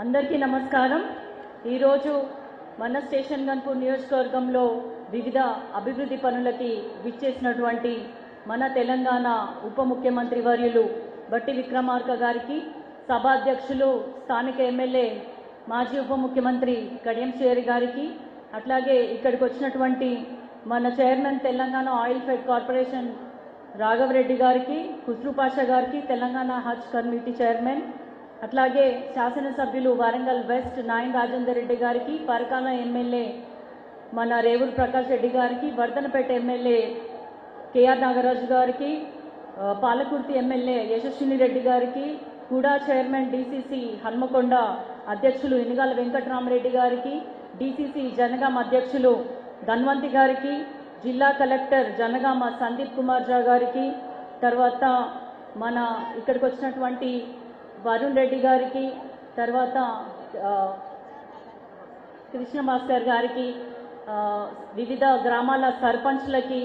అందరికీ నమస్కారం। ఈరోజు మన స్టేషన్ గన్పూర్ నియోజకవర్గంలో వివిధ అభివృద్ధి పనులకి విచ్చేసినటువంటి మన తెలంగాణ ఉప ముఖ్యమంత్రి వర్యులు బట్టి విక్రమార్క గారికి, సభాధ్యక్షులు స్థానిక ఎమ్మెల్యే మాజీ ఉప ముఖ్యమంత్రి కడియం శ్రీహరి గారికి, అట్లాగే ఇక్కడికి వచ్చినటువంటి మన chairman Telangana oil fed corporation Raghava Reddy గారికి, ఖుస్రూ పాషా గారికి, తెలంగాణ హజ్ కమిటీ చైర్మన్, అట్లాగే శాసనసభ్యులు వరంగల్ వెస్ట్ నాయన్ రాజేందర్ రెడ్డి గారికి, పరకాల ఎమ్మెల్యే మన రేవూరు ప్రకాష్ రెడ్డి గారికి, వర్ధనపేట ఎమ్మెల్యే కేఆర్ నాగరాజు గారికి, పాలకుర్తి ఎమ్మెల్యే యశస్విని రెడ్డి గారికి, కూడా చైర్మన్ డిసిసి హన్మకొండ అధ్యక్షులు ఇనుగాల వెంకటరామరెడ్డి గారికి, డిసిసి జనగామ అధ్యక్షులు ధన్వంతి గారికి, జిల్లా కలెక్టర్ జనగామ సందీప్ కుమార్ జా గారికి, తర్వాత మన ఇక్కడికి వచ్చినటువంటి వరుణ్ రెడ్డి గారికి, తర్వాత కృష్ణ మాస్టర్ గారికి, వివిధ గ్రామాల సర్పంచ్లకి,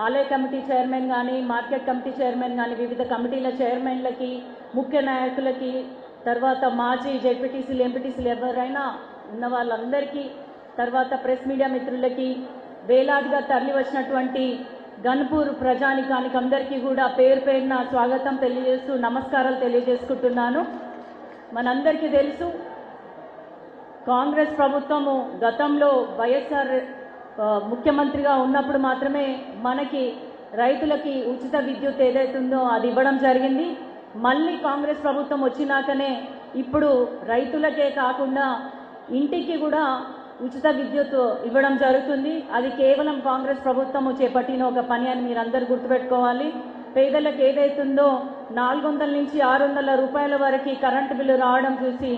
ఆలయ కమిటీ చైర్మన్ కానీ, మార్కెట్ కమిటీ చైర్మన్ కానీ, వివిధ కమిటీల చైర్మన్లకి, ముఖ్య నాయకులకి, తర్వాత మాజీ జెడ్పీటీసీలు ఎంపీటీసీలు ఎవరైనా ఉన్న వాళ్ళందరికీ, తర్వాత ప్రెస్ మీడియా మిత్రులకి, వేలాదిగా తరలి వచ్చినటువంటి గన్పూర్ ప్రజానికానికి అందరికీ కూడా పేరు పేరున స్వాగతం తెలియజేస్తూ నమస్కారాలు తెలియజేసుకుంటున్నాను। మనందరికీ తెలుసు, కాంగ్రెస్ ప్రభుత్వము గతంలో వైఎస్ఆర్ ముఖ్యమంత్రిగా ఉన్నప్పుడు మాత్రమే మనకి రైతులకి ఉచిత విద్యుత్ ఏదైతుందో అది ఇవ్వడం జరిగింది। మళ్ళీ కాంగ్రెస్ ప్రభుత్వం వచ్చినాకనే ఇప్పుడు రైతులకే కాకుండా ఇంటికి కూడా ఉచిత విద్యుత్ ఇవ్వడం జరుగుతుంది। అది కేవలం కాంగ్రెస్ ప్రభుత్వము చేపట్టిన ఒక పని అని మీరందరూ గుర్తుపెట్టుకోవాలి। పేదలకు ఏదైతుందో 400 నుంచి 600 రూపాయల వరకు కరెంటు బిల్లు రావడం చూసి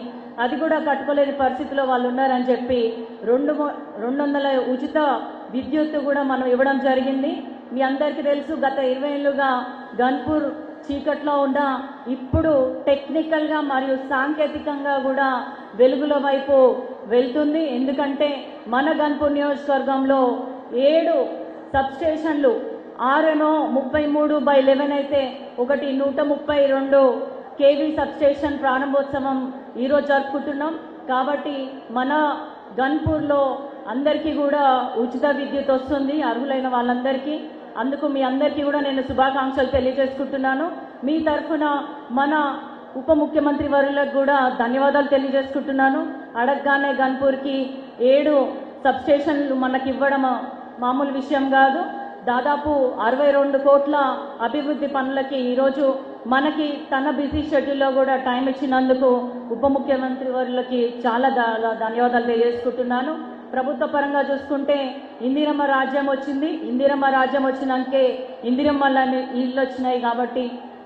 అది కూడా కట్టుకోలేని పరిస్థితిలో వాళ్ళు ఉన్నారని చెప్పి 200 ఉచిత విద్యుత్ కూడా మనం ఇవ్వడం జరిగింది। మీ అందరికీ తెలుసు, గత 20 ఏళ్లుగా గన్పూర్ చీకట్లో ఉన్న ఇప్పుడు టెక్నికల్గా మరియు సాంకేతికంగా కూడా వెలుగుల వైపు వెళ్తుంది। ఎందుకంటే మన గన్పూర్ నియోజకవర్గంలో 7 సబ్స్టేషన్లు, 6 33/11 అయితే ఒకటి 132 కేవీ సబ్స్టేషన్ ప్రారంభోత్సవం ఈరోజు జరుపుకుంటున్నాం। కాబట్టి మన గన్పూర్లో అందరికీ కూడా ఉచిత విద్యుత్ వస్తుంది, అర్హులైన వాళ్ళందరికీ। అందుకు మీ అందరికీ కూడా నేను శుభాకాంక్షలు తెలియజేసుకుంటున్నాను। మీ తరఫున మన ఉప ముఖ్యమంత్రి వర్యులకు కూడా ధన్యవాదాలు తెలియజేసుకుంటున్నాను। అడగగానే గన్పూర్కి 7 సబ్స్టేషన్లు మనకి ఇవ్వడం మామూలు విషయం కాదు। దాదాపు 62 కోట్ల అభివృద్ధి పనులకి ఈరోజు మనకి తన బిజీ షెడ్యూల్లో కూడా టైం ఇచ్చినందుకు ఉప ముఖ్యమంత్రి వర్యులకి చాలా ధన్యవాదాలు తెలియజేసుకుంటున్నాను। ప్రభుత్వ పరంగా చూసుకుంటే ఇందిరమ్మ రాజ్యం వచ్చింది, ఇందిరమ్మ రాజ్యం వచ్చినాకే ఇందిరమ్మ ఇళ్ళు వచ్చినాయి। కాబట్టి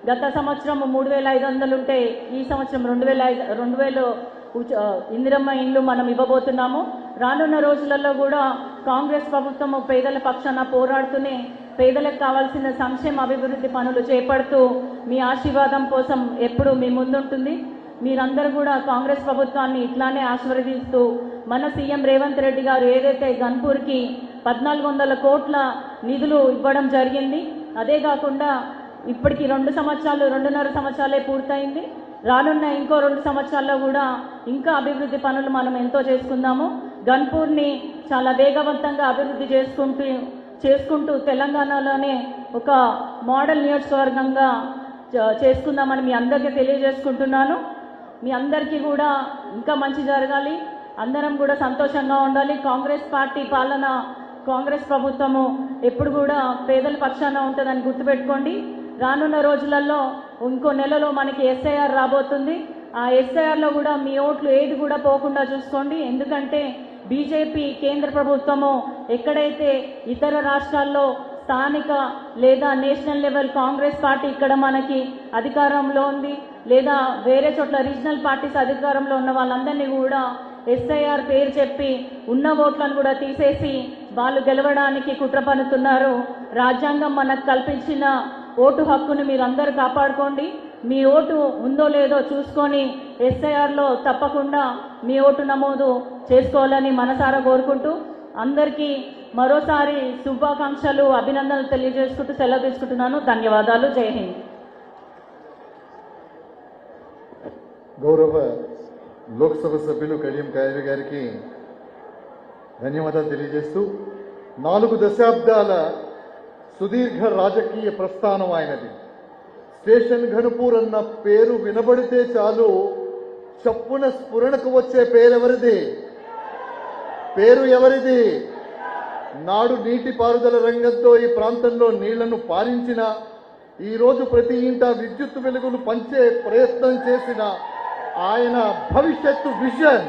గత సంవత్సరం 3500 ఉంటే ఈ సంవత్సరం 2000 ఇందిరమ్మ ఇండ్లు మనం ఇవ్వబోతున్నాము। రానున్న రోజులలో కూడా కాంగ్రెస్ ప్రభుత్వం పేదల పక్షాన పోరాడుతూనే పేదలకు కావాల్సిన సంక్షేమ అభివృద్ధి పనులు చేపడుతూ మీ ఆశీర్వాదం కోసం ఎప్పుడు మీ ముందుంటుంది। మీరందరూ కూడా కాంగ్రెస్ ప్రభుత్వాన్ని ఇట్లానే ఆశీర్వదిస్తూ మన సీఎం రేవంత్ రెడ్డి గారు ఏదైతే గన్పూర్కి 1400 కోట్ల నిధులు ఇవ్వడం జరిగింది, అదే కాకుండా ఇప్పటికి 2.5 సంవత్సరాలే పూర్తయింది। రానున్న ఇంకో 2 సంవత్సరాల్లో కూడా ఇంకా అభివృద్ధి పనులు మనం ఎంతో చేసుకుందాము। గన్పూర్ని చాలా వేగవంతంగా అభివృద్ధి చేసుకుంటూ తెలంగాణలోనే ఒక మోడల్ నియోజకవర్గంగా చేసుకుందామని మీ అందరికీ తెలియజేసుకుంటున్నాను। మీ అందరికీ కూడా ఇంకా మంచి జరగాలి, అందరం కూడా సంతోషంగా ఉండాలి। కాంగ్రెస్ పార్టీ పాలన, కాంగ్రెస్ ప్రభుత్వము ఎప్పుడు కూడా పేదల పక్షాన ఉంటుందని గుర్తుపెట్టుకోండి। రానున్న రోజులలో ఇంకో నెలలో మనకి ఎస్ఐఆర్ రాబోతుంది। ఆ ఎస్ఐఆర్లో కూడా మీ ఓట్లు ఏది కూడా పోకుండా చూసుకోండి। ఎందుకంటే బీజేపీ కేంద్ర ప్రభుత్వము ఎక్కడైతే ఇతర రాష్ట్రాల్లో స్థానిక లేదా నేషనల్ లెవెల్ కాంగ్రెస్ పార్టీ ఇక్కడ మనకి అధికారంలో ఉంది, లేదా వేరే చోట్ల రీజనల్ పార్టీస్ అధికారంలో ఉన్న వాళ్ళందరినీ కూడా ఎస్ఐఆర్ పేరు చెప్పి ఉన్న ఓట్లను కూడా తీసేసి వాళ్ళు గెలవడానికి కుట్ర పన్నుతున్నారు। రాజ్యాంగం మనకు కల్పించిన ఓటు హక్కును మీరందరూ కాపాడుకోండి। మీ ఓటు ఉందో లేదో చూసుకొని ఎస్ఐఆర్లో తప్పకుండా మీ ఓటు నమోదు చేసుకోవాలని మనసారా కోరుకుంటూ అందరికీ మరోసారి శుభాకాంక్షలు, అభినందనలు తెలియజేసుకుంటూ సెలవు తీసుకుంటున్నాను। ధన్యవాదాలు। జై హింద్। గౌరవ లోక్సభ సభ్యులు కడియం కావ్య గారికి ధన్యవాదాలు తెలియజేస్తూ 4 దశాబ్దాల సుదీర్ఘ రాజకీయ ప్రస్థానం ఆయనది. స్టేషన్ ఘనపూర్ అన్న పేరు వినబడితే చాలు చప్పున స్ఫురణకు వచ్చే పేరెవరిది? పేరు ఎవరిది? నాడు నీటిపారుదల రంగంతో ఈ ప్రాంతంలో నీళ్లను పారించిన, ఈరోజు ప్రతి ఇంట విద్యుత్ వెలుగులు పంచే ప్రయత్నం చేసిన ఆయన భవిష్యత్తు విజన్,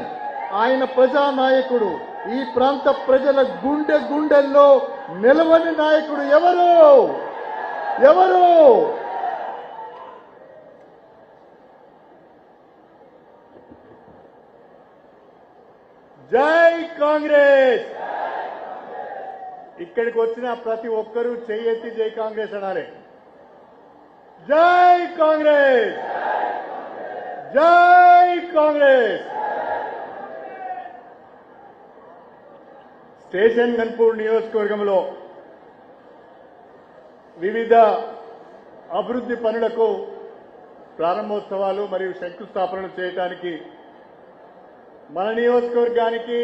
ఆయన ప్రజానాయకుడు, ఈ ప్రాంత ప్రజల గుండెల్లో నిలవని నాయకుడు ఎవరు? జై కాంగ్రెస్. ఇక్కడికి వచ్చిన ప్రతి ఒక్కరూ చెయ్యెత్తి జై కాంగ్రెస్ అనాలి. జై కాంగ్రెస్, జై కాంగ్రెస్. స్టేషన్ గన్పూర్ నియోజకవర్గంలో వివిధ అభివృద్ధి పనులకు ప్రారంభోత్సవాలు మరియు శంకుస్థాపనలు చేయడానికి మన నియోజకవర్గానికి,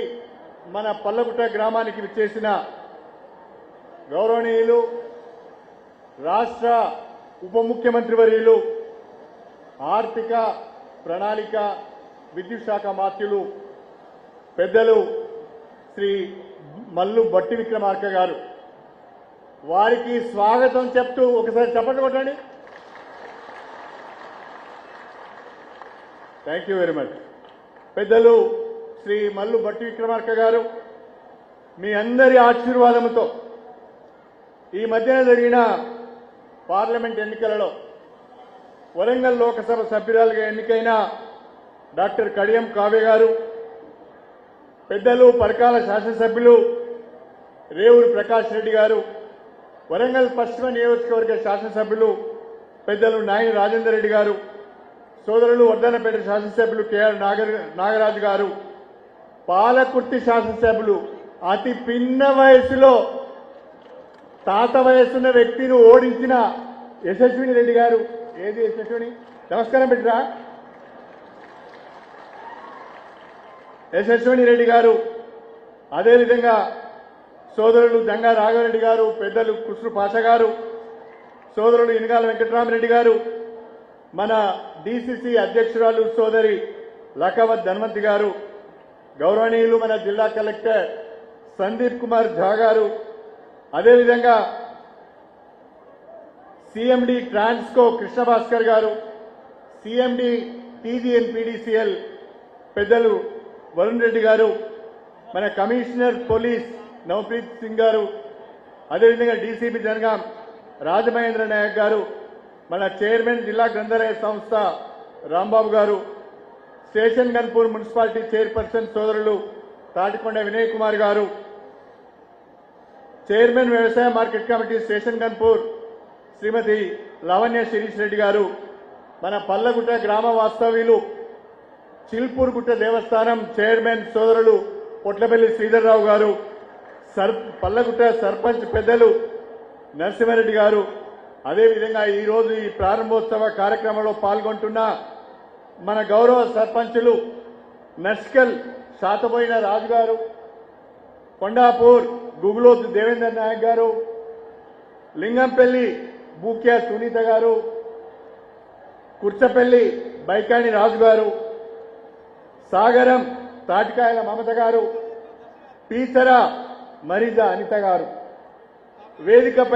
మన పల్లగుట్ట గ్రామానికి విచ్చేసిన గౌరవనీయులు రాష్ట్ర ఉప ముఖ్యమంత్రి వర్యులు, ఆర్థిక ప్రణాళిక విద్యుత్ శాఖ మాత్యులు పెద్దలు శ్రీ మల్లు బట్టి విక్రమార్క గారు, వారికి స్వాగతం చెప్తూ ఒకసారి చప్పట్లు కొట్టండి. Thank you very much. పెద్దలు శ్రీ మల్లు బట్టి విక్రమార్క గారు, మీ అందరి ఆశీర్వాదంతో ఈ మధ్యన జరిగిన పార్లమెంట్ ఎన్నికలలో వరంగల్ లోకసభ సభ్యురాలుగా ఎన్నికైన డాక్టర్ కడియం కావ్య గారు, పెద్దలు పరకాల శాసనసభ్యులు రేవూరి ప్రకాష్ రెడ్డి గారు, వరంగల్ పశ్చిమ నియోజకవర్గ శాసనసభ్యులు పెద్దలు నాయని రాజేందర్ రెడ్డి గారు, సోదరులు వర్ధనపేట శాసనసభ్యులు కెఆర్ నాగరాజు గారు, పాలకుర్తి శాసనసభ్యులు అతి పిన్న వయసులో తాత వయసున్న వ్యక్తిని ఓడించిన యశస్విని రెడ్డి గారు. ఏది యశస్విని? నమస్కారం పెట్టరా. యశస్విని రెడ్డి గారు, అదేవిధంగా సోదరులు జంగా రాఘవరెడ్డి గారు, పెద్దలు కృష్ణ పాష గారు, సోదరులు ఇనగాల వెంకటరామరెడ్డి గారు, మన డిసిసి అధ్యక్షురాలు సోదరి లకావత్ ధన్వంతి గారు, గౌరవనీయులు మన జిల్లా కలెక్టర్ సందీప్ కుమార్ ఝా గారు, అదేవిధంగా సిఎండి ట్రాన్స్కో కృష్ణ భాస్కర్ గారు, సిఎండి టీజీఎన్పీడీసీఎల్ పెద్దలు వరుణ్ రెడ్డి గారు, మన కమిషనర్ పోలీస్ నవప్రీత్ సింగ్ గారు, అదేవిధంగా డీసీపీ జనగాం రాజమహేంద్ర నాయక్ గారు, మన చైర్మన్ జిల్లా గ్రంథాలయ సంస్థ రాంబాబు గారు, స్టేషన్ గన్పూర్ మున్సిపాలిటీ చైర్పర్సన్ సోదరులు తాటికొండ వినయ్ కుమార్ గారు, చైర్మన్ వ్యవసాయ మార్కెట్ కమిటీ స్టేషన్ గన్పూర్ శ్రీమతి లావణ్య శిరీష్ రెడ్డి గారు, మన పల్లగుట్ట గ్రామ వాస్తవ్యులు చిల్పూర్గుట్ట దేవస్థానం చైర్మన్ సోదరులు పొట్లపల్లి శ్రీధర్రావు గారు, పల్లగుట్ట సర్పంచ్ పెద్దలు నరసింహారెడ్డి గారు, అదేవిధంగా ఈరోజు ఈ ప్రారంభోత్సవ కార్యక్రమంలో పాల్గొంటున్న మన గౌరవ సర్పంచులు నస్కల్ శాతబోయిన రాజు గారు, కొండాపూర్ గుగులోతు దేవేందర్ నాయక్ గారు, లింగంపల్లి బూక్యా సునీత గారు, కుర్చపల్లి బైకాణి రాజు గారు, సాగరం తాటికాయల మమత గారు, పీసర మరిజా అనిత గారు, వేదికపై